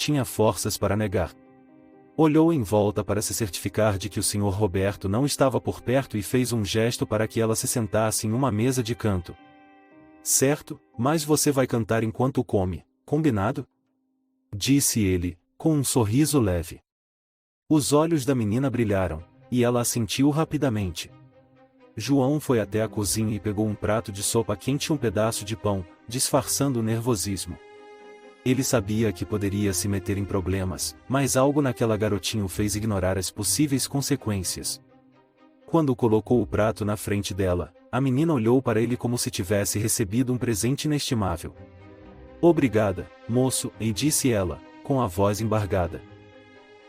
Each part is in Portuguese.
tinha forças para negar. Olhou em volta para se certificar de que o Sr. Roberto não estava por perto e fez um gesto para que ela se sentasse em uma mesa de canto. Certo, mas você vai cantar enquanto come, combinado? Disse ele, com um sorriso leve. Os olhos da menina brilharam, e ela assentiu rapidamente. João foi até a cozinha e pegou um prato de sopa quente e um pedaço de pão, disfarçando o nervosismo. Ele sabia que poderia se meter em problemas, mas algo naquela garotinha o fez ignorar as possíveis consequências. Quando colocou o prato na frente dela, a menina olhou para ele como se tivesse recebido um presente inestimável. Obrigada, moço, e disse ela, com a voz embargada.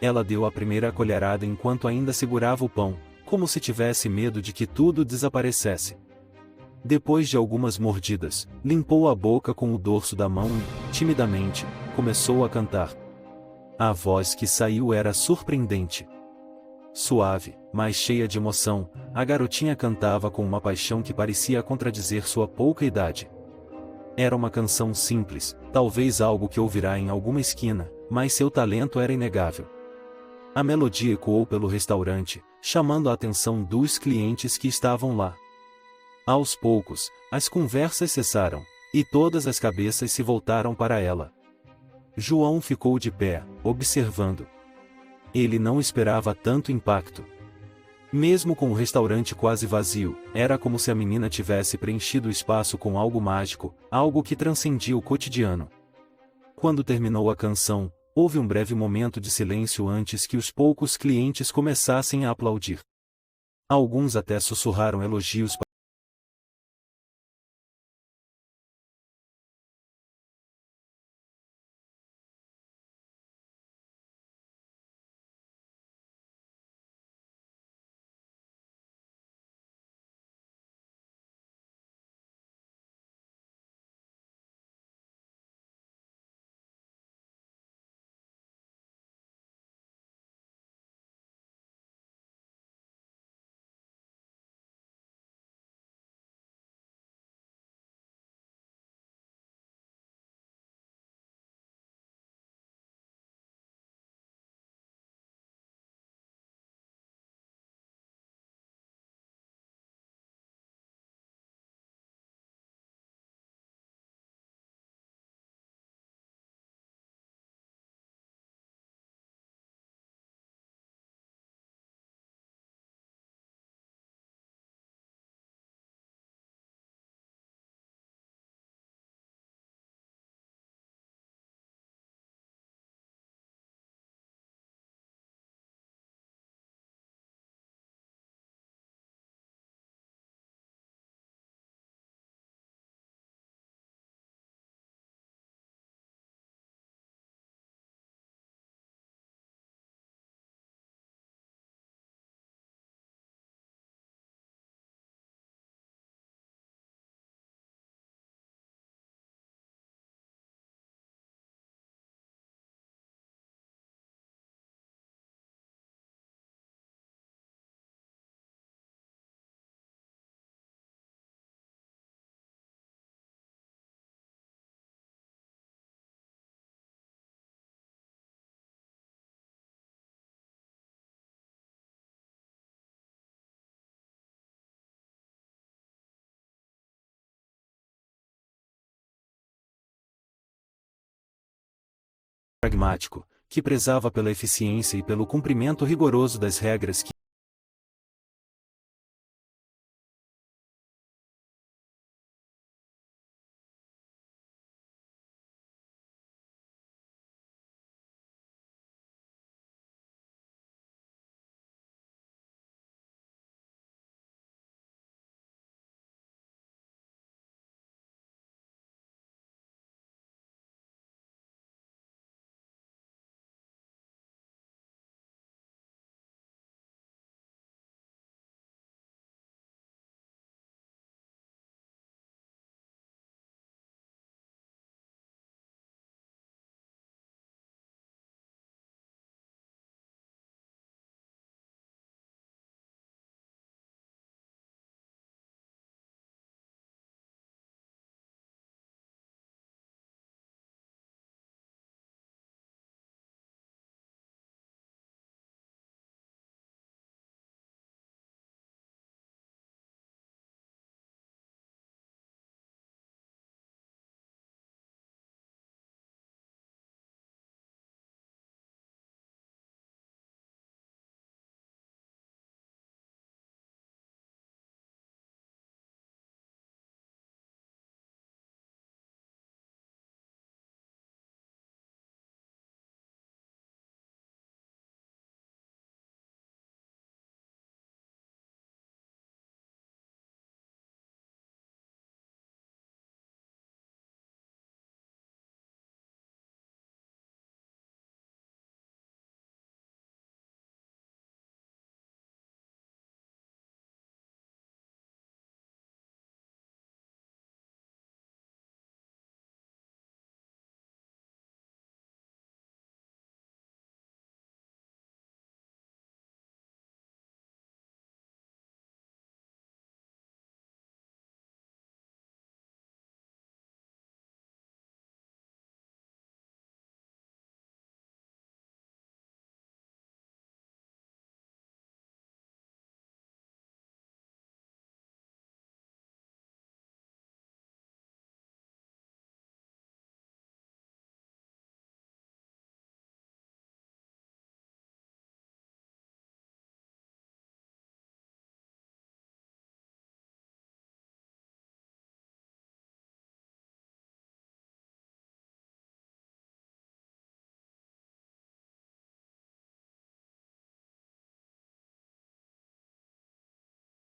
Ela deu a primeira colherada enquanto ainda segurava o pão, como se tivesse medo de que tudo desaparecesse. Depois de algumas mordidas, limpou a boca com o dorso da mão e, timidamente, começou a cantar. A voz que saiu era surpreendente. Suave, mas cheia de emoção, a garotinha cantava com uma paixão que parecia contradizer sua pouca idade. Era uma canção simples, talvez algo que ouvirá em alguma esquina, mas seu talento era inegável. A melodia ecoou pelo restaurante, chamando a atenção dos clientes que estavam lá. Aos poucos, as conversas cessaram, e todas as cabeças se voltaram para ela. João ficou de pé, observando. Ele não esperava tanto impacto. Mesmo com o restaurante quase vazio, era como se a menina tivesse preenchido o espaço com algo mágico, algo que transcendia o cotidiano. Quando terminou a canção, houve um breve momento de silêncio antes que os poucos clientes começassem a aplaudir. Alguns até sussurraram elogios pragmático, que prezava pela eficiência e pelo cumprimento rigoroso das regras que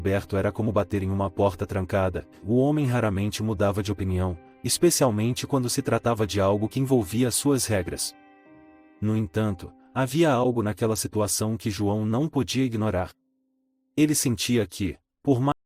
Roberto era como bater em uma porta trancada. O homem raramente mudava de opinião, especialmente quando se tratava de algo que envolvia suas regras. No entanto, havia algo naquela situação que João não podia ignorar. Ele sentia que, por mais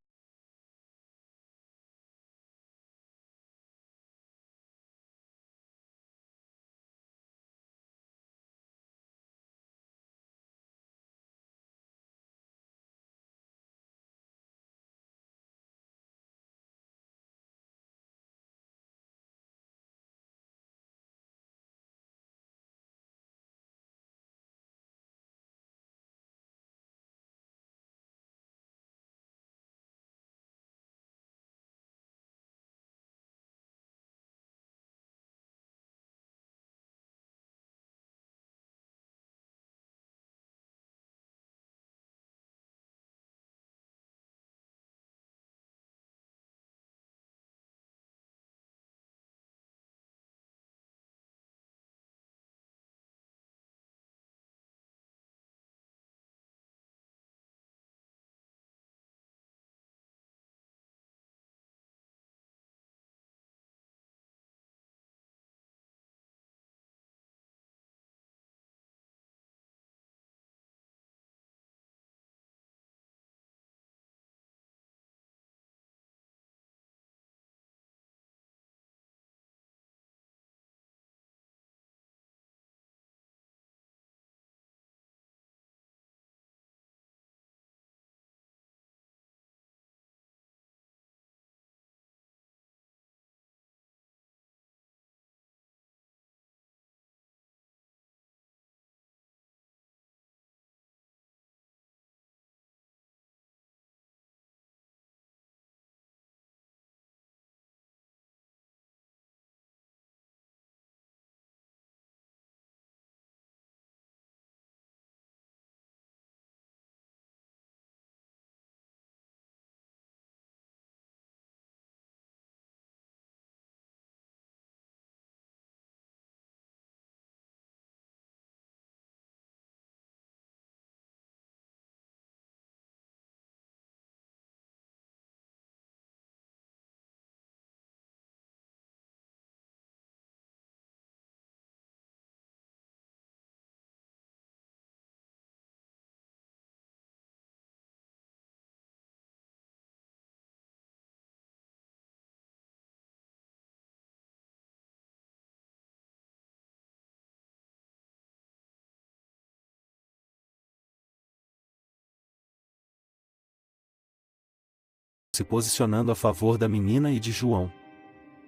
se posicionando a favor da menina e de João.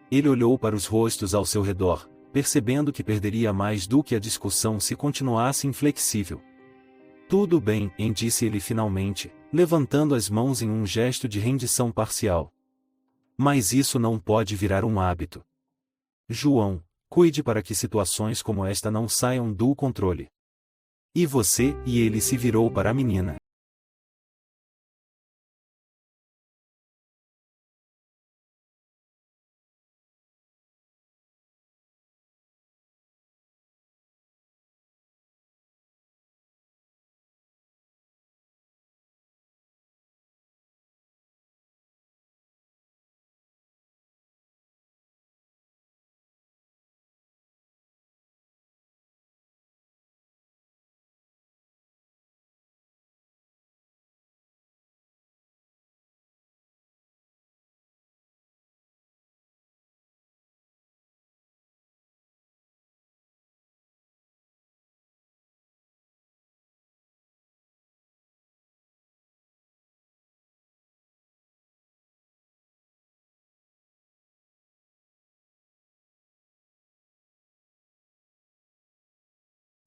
Ele olhou para os rostos ao seu redor, percebendo que perderia mais do que a discussão se continuasse inflexível. Tudo bem, disse ele finalmente, levantando as mãos em um gesto de rendição parcial. Mas isso não pode virar um hábito. João, cuide para que situações como esta não saiam do controle. E você? E ele se virou para a menina.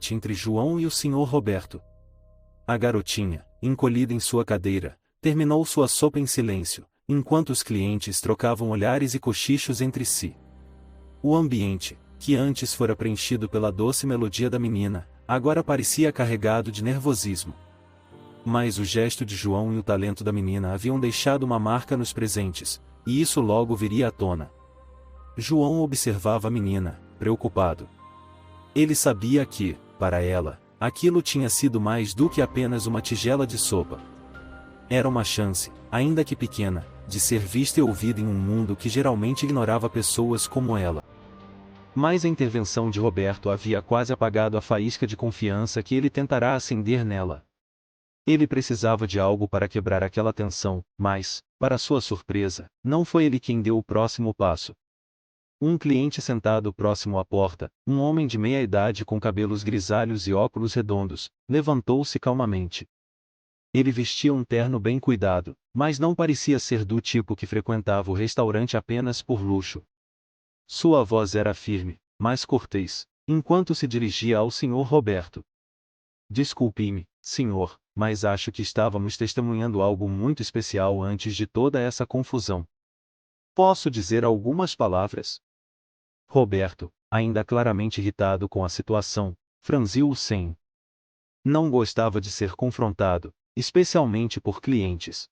Entre João e o Sr. Roberto. A garotinha, encolhida em sua cadeira, terminou sua sopa em silêncio, enquanto os clientes trocavam olhares e cochichos entre si. O ambiente, que antes fora preenchido pela doce melodia da menina, agora parecia carregado de nervosismo. Mas o gesto de João e o talento da menina haviam deixado uma marca nos presentes, e isso logo viria à tona. João observava a menina, preocupado. Ele sabia que, para ela, aquilo tinha sido mais do que apenas uma tigela de sopa. Era uma chance, ainda que pequena, de ser vista e ouvida em um mundo que geralmente ignorava pessoas como ela. Mas a intervenção de Roberto havia quase apagado a faísca de confiança que ele tentará acender nela. Ele precisava de algo para quebrar aquela tensão, mas, para sua surpresa, não foi ele quem deu o próximo passo. Um cliente sentado próximo à porta, um homem de meia idade com cabelos grisalhos e óculos redondos, levantou-se calmamente. Ele vestia um terno bem cuidado, mas não parecia ser do tipo que frequentava o restaurante apenas por luxo. Sua voz era firme, mas cortês, enquanto se dirigia ao Sr. Roberto. Desculpe-me, senhor, mas acho que estávamos testemunhando algo muito especial antes de toda essa confusão. Posso dizer algumas palavras? Roberto, ainda claramente irritado com a situação, franziu o ceño. Não gostava de ser confrontado, especialmente por clientes.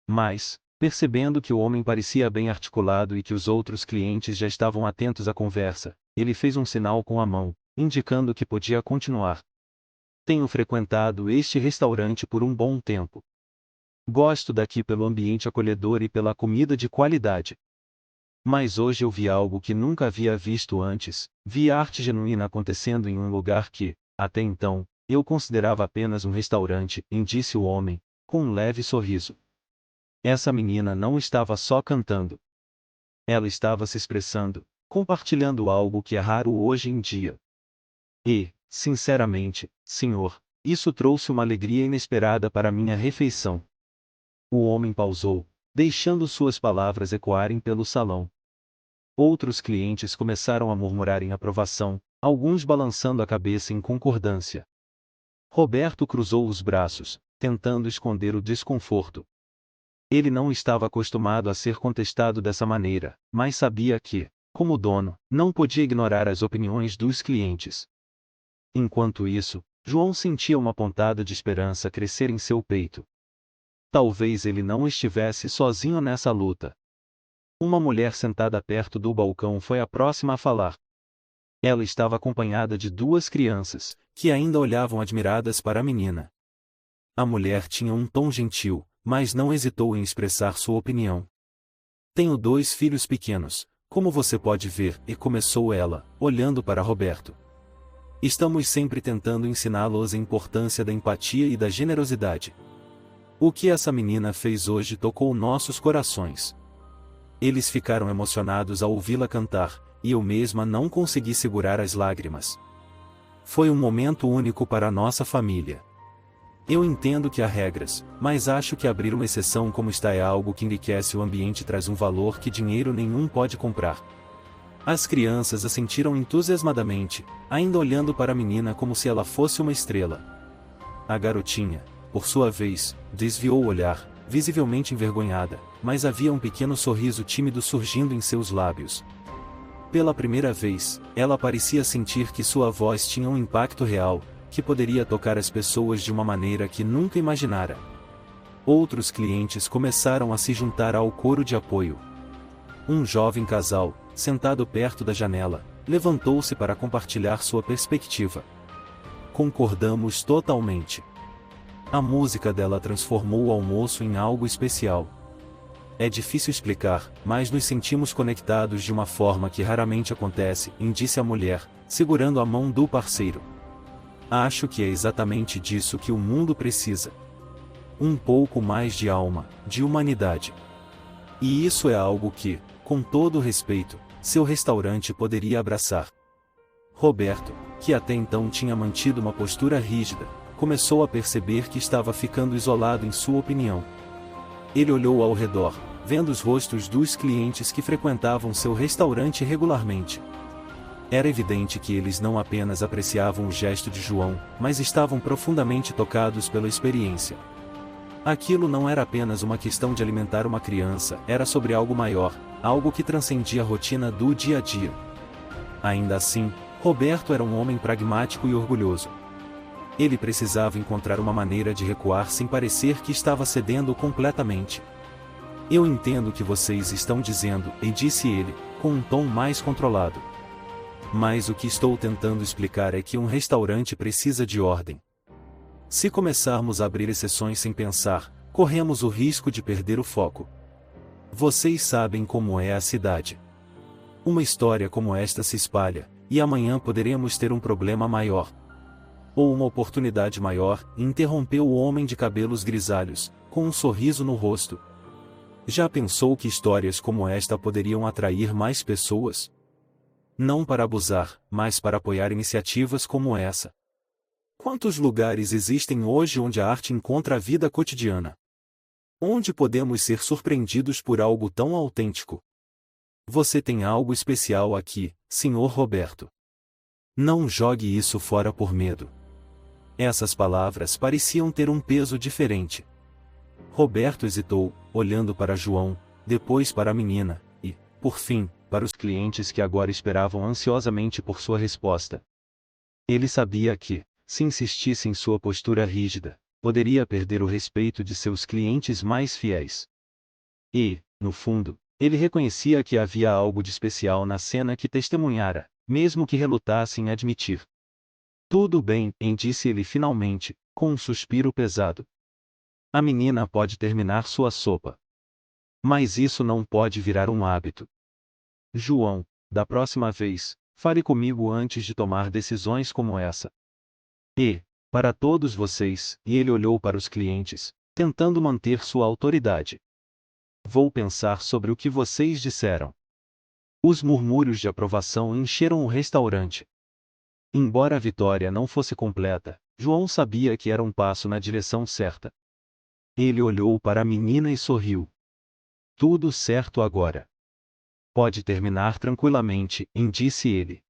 Mas, percebendo que o homem parecia bem articulado e que os outros clientes já estavam atentos à conversa, ele fez um sinal com a mão, indicando que podia continuar. Tenho frequentado este restaurante por um bom tempo. Gosto daqui pelo ambiente acolhedor e pela comida de qualidade. Mas hoje eu vi algo que nunca havia visto antes, vi arte genuína acontecendo em um lugar que, até então, eu considerava apenas um restaurante, disse o homem, com um leve sorriso. Essa menina não estava só cantando. Ela estava se expressando, compartilhando algo que é raro hoje em dia. E, sinceramente, senhor, isso trouxe uma alegria inesperada para minha refeição. O homem pausou, deixando suas palavras ecoarem pelo salão. Outros clientes começaram a murmurar em aprovação, alguns balançando a cabeça em concordância. Roberto cruzou os braços, tentando esconder o desconforto. Ele não estava acostumado a ser contestado dessa maneira, mas sabia que, como dono, não podia ignorar as opiniões dos clientes. Enquanto isso, João sentia uma pontada de esperança crescer em seu peito. Talvez ele não estivesse sozinho nessa luta. Uma mulher sentada perto do balcão foi a próxima a falar. Ela estava acompanhada de duas crianças, que ainda olhavam admiradas para a menina. A mulher tinha um tom gentil, mas não hesitou em expressar sua opinião. Tenho 2 filhos pequenos, como você pode ver, e começou ela, olhando para Roberto. Estamos sempre tentando ensiná-los a importância da empatia e da generosidade. O que essa menina fez hoje tocou nossos corações. Eles ficaram emocionados ao ouvi-la cantar, e eu mesma não consegui segurar as lágrimas. Foi um momento único para a nossa família. Eu entendo que há regras, mas acho que abrir uma exceção como esta é algo que enriquece o ambiente e traz um valor que dinheiro nenhum pode comprar. As crianças assentiram entusiasmadamente, ainda olhando para a menina como se ela fosse uma estrela. A garotinha, por sua vez, desviou o olhar, visivelmente envergonhada, mas havia um pequeno sorriso tímido surgindo em seus lábios. Pela primeira vez, ela parecia sentir que sua voz tinha um impacto real, que poderia tocar as pessoas de uma maneira que nunca imaginara. Outros clientes começaram a se juntar ao coro de apoio. Um jovem casal, sentado perto da janela, levantou-se para compartilhar sua perspectiva. Concordamos totalmente. A música dela transformou o almoço em algo especial. É difícil explicar, mas nos sentimos conectados de uma forma que raramente acontece, disse a mulher, segurando a mão do parceiro. Acho que é exatamente disso que o mundo precisa. Um pouco mais de alma, de humanidade. E isso é algo que, com todo respeito, seu restaurante poderia abraçar. Roberto, que até então tinha mantido uma postura rígida, começou a perceber que estava ficando isolado em sua opinião. Ele olhou ao redor, vendo os rostos dos clientes que frequentavam seu restaurante regularmente. Era evidente que eles não apenas apreciavam o gesto de João, mas estavam profundamente tocados pela experiência. Aquilo não era apenas uma questão de alimentar uma criança, era sobre algo maior, algo que transcendia a rotina do dia a dia. Ainda assim, Roberto era um homem pragmático e orgulhoso. Ele precisava encontrar uma maneira de recuar sem parecer que estava cedendo completamente. Eu entendo o que vocês estão dizendo, disse ele, com um tom mais controlado. Mas o que estou tentando explicar é que um restaurante precisa de ordem. Se começarmos a abrir exceções sem pensar, corremos o risco de perder o foco. Vocês sabem como é a cidade. Uma história como esta se espalha, e amanhã poderemos ter um problema maior. Ou uma oportunidade maior, interrompeu o homem de cabelos grisalhos, com um sorriso no rosto. Já pensou que histórias como esta poderiam atrair mais pessoas? Não para abusar, mas para apoiar iniciativas como essa. Quantos lugares existem hoje onde a arte encontra a vida cotidiana? Onde podemos ser surpreendidos por algo tão autêntico? Você tem algo especial aqui, Sr. Roberto. Não jogue isso fora por medo. Essas palavras pareciam ter um peso diferente. Roberto hesitou, olhando para João, depois para a menina, e, por fim, para os clientes que agora esperavam ansiosamente por sua resposta. Ele sabia que, se insistisse em sua postura rígida, poderia perder o respeito de seus clientes mais fiéis. E, no fundo, ele reconhecia que havia algo de especial na cena que testemunhara, mesmo que relutasse em admitir. Tudo bem, disse ele finalmente, com um suspiro pesado. A menina pode terminar sua sopa. Mas isso não pode virar um hábito. João, da próxima vez, fale comigo antes de tomar decisões como essa. E, para todos vocês, e ele olhou para os clientes, tentando manter sua autoridade. Vou pensar sobre o que vocês disseram. Os murmúrios de aprovação encheram o restaurante. Embora a vitória não fosse completa, João sabia que era um passo na direção certa. Ele olhou para a menina e sorriu. Tudo certo agora. Pode terminar tranquilamente, disse ele.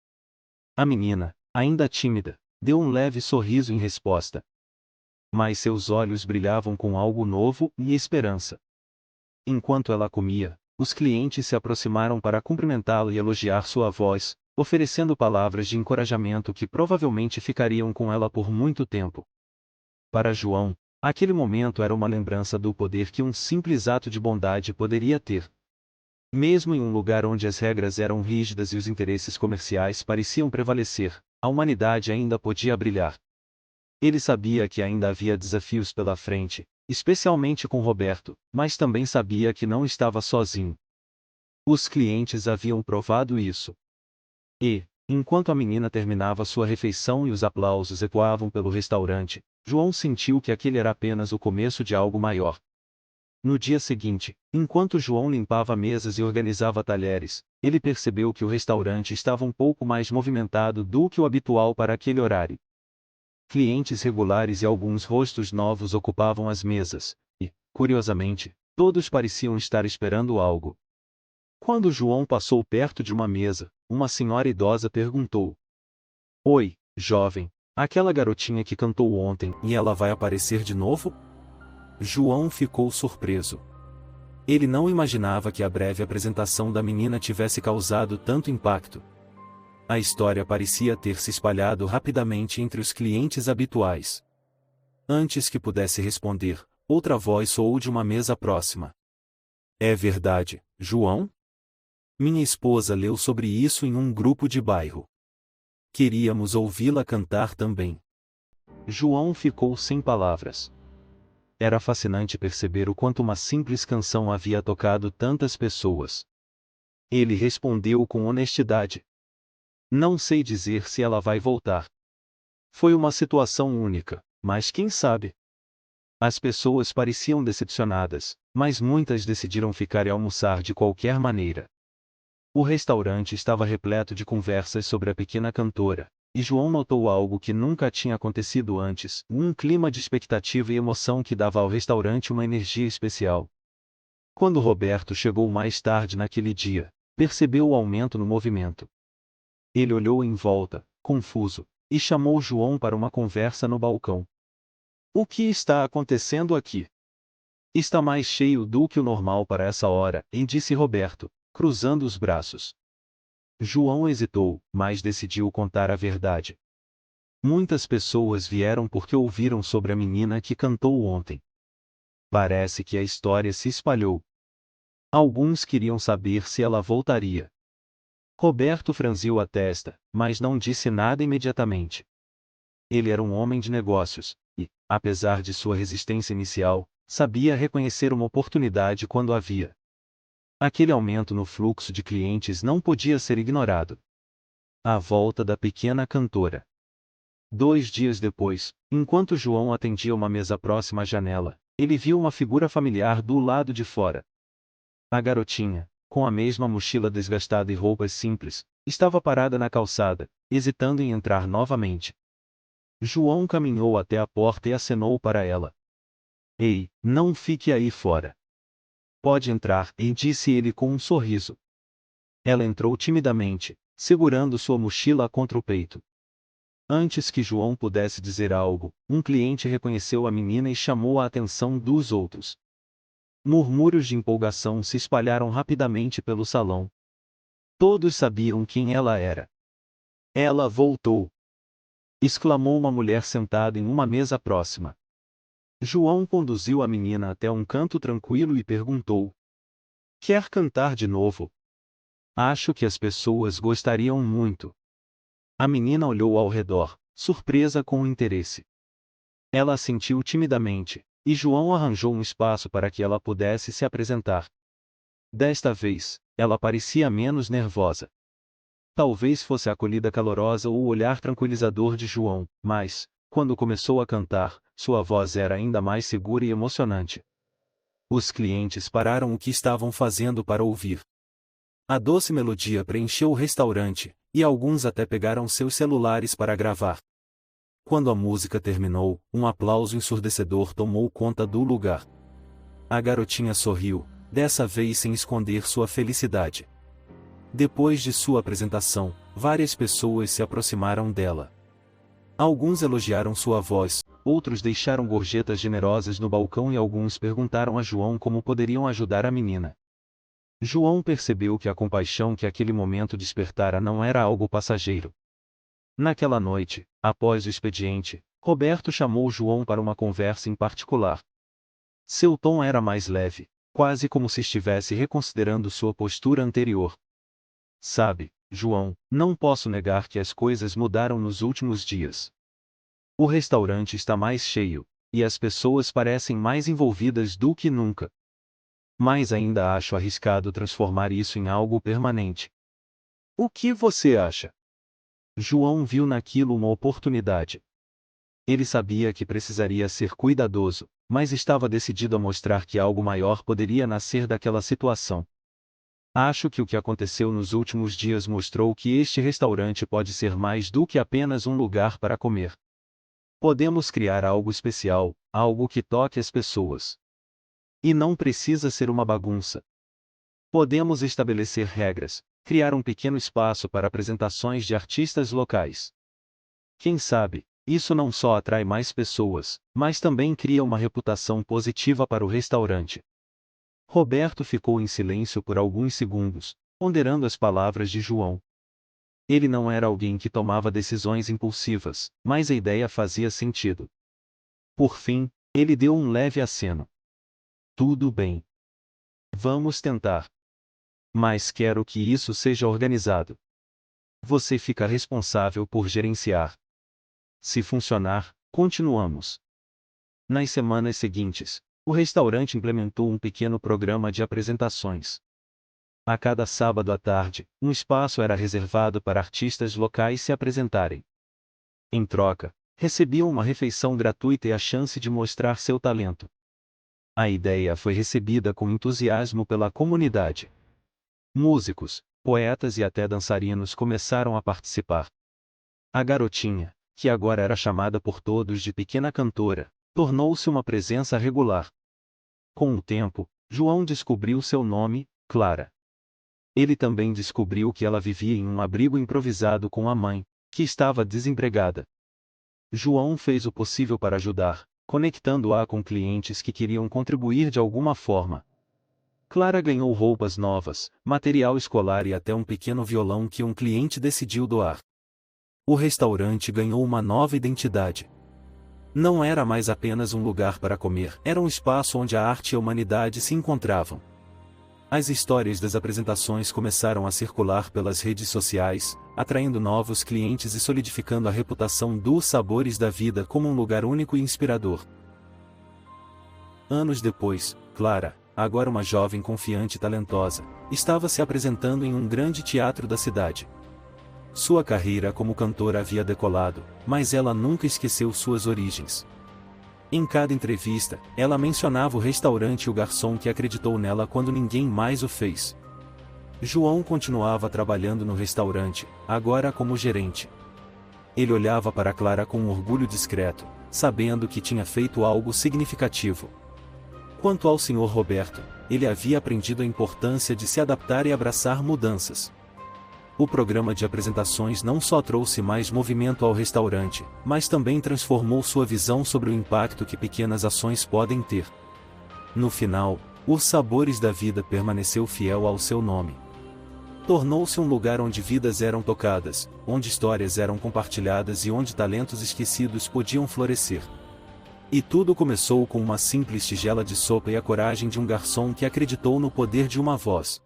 A menina, ainda tímida, deu um leve sorriso em resposta. Mas seus olhos brilhavam com algo novo e esperança. Enquanto ela comia, os clientes se aproximaram para cumprimentá-la e elogiar sua voz, oferecendo palavras de encorajamento que provavelmente ficariam com ela por muito tempo. Para João, aquele momento era uma lembrança do poder que um simples ato de bondade poderia ter. Mesmo em um lugar onde as regras eram rígidas e os interesses comerciais pareciam prevalecer, a humanidade ainda podia brilhar. Ele sabia que ainda havia desafios pela frente, especialmente com Roberto, mas também sabia que não estava sozinho. Os clientes haviam provado isso. E, enquanto a menina terminava sua refeição e os aplausos ecoavam pelo restaurante, João sentiu que aquele era apenas o começo de algo maior. No dia seguinte, enquanto João limpava mesas e organizava talheres, ele percebeu que o restaurante estava um pouco mais movimentado do que o habitual para aquele horário. Clientes regulares e alguns rostos novos ocupavam as mesas, e, curiosamente, todos pareciam estar esperando algo. Quando João passou perto de uma mesa, uma senhora idosa perguntou: Oi, jovem, aquela garotinha que cantou ontem, e ela vai aparecer de novo? João ficou surpreso. Ele não imaginava que a breve apresentação da menina tivesse causado tanto impacto. A história parecia ter se espalhado rapidamente entre os clientes habituais. Antes que pudesse responder, outra voz soou de uma mesa próxima. É verdade, João? Minha esposa leu sobre isso em um grupo de bairro. Queríamos ouvi-la cantar também. João ficou sem palavras. Era fascinante perceber o quanto uma simples canção havia tocado tantas pessoas. Ele respondeu com honestidade: Não sei dizer se ela vai voltar. Foi uma situação única, mas quem sabe? As pessoas pareciam decepcionadas, mas muitas decidiram ficar e almoçar de qualquer maneira. O restaurante estava repleto de conversas sobre a pequena cantora, e João notou algo que nunca tinha acontecido antes, um clima de expectativa e emoção que dava ao restaurante uma energia especial. Quando Roberto chegou mais tarde naquele dia, percebeu o aumento no movimento. Ele olhou em volta, confuso, e chamou João para uma conversa no balcão. O que está acontecendo aqui? Está mais cheio do que o normal para essa hora, disse Roberto, cruzando os braços. João hesitou, mas decidiu contar a verdade. Muitas pessoas vieram porque ouviram sobre a menina que cantou ontem. Parece que a história se espalhou. Alguns queriam saber se ela voltaria. Roberto franziu a testa, mas não disse nada imediatamente. Ele era um homem de negócios, e, apesar de sua resistência inicial, sabia reconhecer uma oportunidade quando havia. Aquele aumento no fluxo de clientes não podia ser ignorado. A volta da pequena cantora. 2 dias depois, enquanto João atendia uma mesa próxima à janela, ele viu uma figura familiar do lado de fora. A garotinha, com a mesma mochila desgastada e roupas simples, estava parada na calçada, hesitando em entrar novamente. João caminhou até a porta e acenou para ela. Ei, não fique aí fora. Pode entrar, disse ele com um sorriso. Ela entrou timidamente, segurando sua mochila contra o peito. Antes que João pudesse dizer algo, um cliente reconheceu a menina e chamou a atenção dos outros. Murmúrios de empolgação se espalharam rapidamente pelo salão. Todos sabiam quem ela era. Ela voltou! Exclamou uma mulher sentada em uma mesa próxima. João conduziu a menina até um canto tranquilo e perguntou: Quer cantar de novo? Acho que as pessoas gostariam muito. A menina olhou ao redor, surpresa com o interesse. Ela assentiu timidamente, e João arranjou um espaço para que ela pudesse se apresentar. Desta vez, ela parecia menos nervosa. Talvez fosse a acolhida calorosa ou o olhar tranquilizador de João, mas, quando começou a cantar, sua voz era ainda mais segura e emocionante. Os clientes pararam o que estavam fazendo para ouvir. A doce melodia preencheu o restaurante, e alguns até pegaram seus celulares para gravar. Quando a música terminou, um aplauso ensurdecedor tomou conta do lugar. A garotinha sorriu, dessa vez sem esconder sua felicidade. Depois de sua apresentação, várias pessoas se aproximaram dela. Alguns elogiaram sua voz, outros deixaram gorjetas generosas no balcão e alguns perguntaram a João como poderiam ajudar a menina. João percebeu que a compaixão que aquele momento despertara não era algo passageiro. Naquela noite, após o expediente, Roberto chamou João para uma conversa em particular. Seu tom era mais leve, quase como se estivesse reconsiderando sua postura anterior. Sabe, João, não posso negar que as coisas mudaram nos últimos dias. O restaurante está mais cheio, e as pessoas parecem mais envolvidas do que nunca. Mas ainda acho arriscado transformar isso em algo permanente. O que você acha? João viu naquilo uma oportunidade. Ele sabia que precisaria ser cuidadoso, mas estava decidido a mostrar que algo maior poderia nascer daquela situação. Acho que o que aconteceu nos últimos dias mostrou que este restaurante pode ser mais do que apenas um lugar para comer. Podemos criar algo especial, algo que toque as pessoas. E não precisa ser uma bagunça. Podemos estabelecer regras, criar um pequeno espaço para apresentações de artistas locais. Quem sabe, isso não só atrai mais pessoas, mas também cria uma reputação positiva para o restaurante. Roberto ficou em silêncio por alguns segundos, ponderando as palavras de João. Ele não era alguém que tomava decisões impulsivas, mas a ideia fazia sentido. Por fim, ele deu um leve aceno. Tudo bem. Vamos tentar. Mas quero que isso seja organizado. Você fica responsável por gerenciar. Se funcionar, continuamos. Nas semanas seguintes, o restaurante implementou um pequeno programa de apresentações. A cada sábado à tarde, um espaço era reservado para artistas locais se apresentarem. Em troca, recebiam uma refeição gratuita e a chance de mostrar seu talento. A ideia foi recebida com entusiasmo pela comunidade. Músicos, poetas e até dançarinos começaram a participar. A garotinha, que agora era chamada por todos de pequena cantora, tornou-se uma presença regular. Com o tempo, João descobriu seu nome, Clara. Ele também descobriu que ela vivia em um abrigo improvisado com a mãe, que estava desempregada. João fez o possível para ajudar, conectando-a com clientes que queriam contribuir de alguma forma. Clara ganhou roupas novas, material escolar e até um pequeno violão que um cliente decidiu doar. O restaurante ganhou uma nova identidade. Não era mais apenas um lugar para comer, era um espaço onde a arte e a humanidade se encontravam. As histórias das apresentações começaram a circular pelas redes sociais, atraindo novos clientes e solidificando a reputação dos Sabores da Vida como um lugar único e inspirador. Anos depois, Clara, agora uma jovem confiante e talentosa, estava se apresentando em um grande teatro da cidade. Sua carreira como cantora havia decolado, mas ela nunca esqueceu suas origens. Em cada entrevista, ela mencionava o restaurante e o garçom que acreditou nela quando ninguém mais o fez. João continuava trabalhando no restaurante, agora como gerente. Ele olhava para Clara com um orgulho discreto, sabendo que tinha feito algo significativo. Quanto ao Sr. Roberto, ele havia aprendido a importância de se adaptar e abraçar mudanças. O programa de apresentações não só trouxe mais movimento ao restaurante, mas também transformou sua visão sobre o impacto que pequenas ações podem ter. No final, Os Sabores da Vida permaneceu fiel ao seu nome. Tornou-se um lugar onde vidas eram tocadas, onde histórias eram compartilhadas e onde talentos esquecidos podiam florescer. E tudo começou com uma simples tigela de sopa e a coragem de um garçom que acreditou no poder de uma voz.